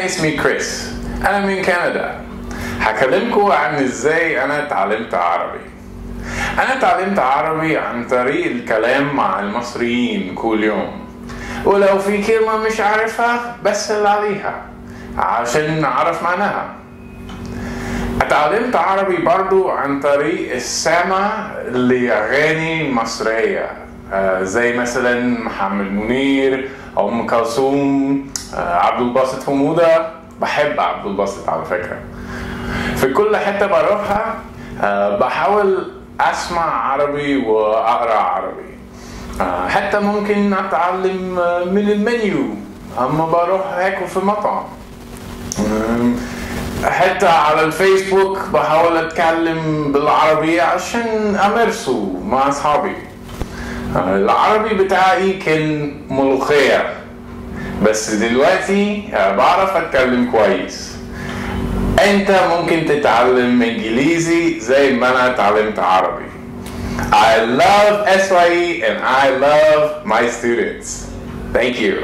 اسمي كريس، أنا من كندا. هكلمكم عن إزاي أنا اتعلمت عربي. أنا اتعلمت عربي عن طريق الكلام مع المصريين كل يوم، ولو في كلمة مش عارفها بسأل عليها عشان أعرف معناها. اتعلمت عربي برضو عن طريق السمع لأغاني مصرية، زي مثلا محمد منير أو أم كلثوم، عبد الباسط حمودة. بحب عبد الباسط على فكرة. في كل حتة بروحها بحاول أسمع عربي وأقرأ عربي. حتى ممكن أتعلم من المنيو أما بروح أكل في مطعم. حتى على الفيسبوك بحاول أتكلم بالعربي عشان أمارسه مع أصحابي. العربي بتاعي كان ملوخية، بس دلوقتي بعرف أتكلم كويس. أنت ممكن تتعلم إنجليزي زي ما أنا اتعلمت عربي. I love SYE and I love my students. Thank you.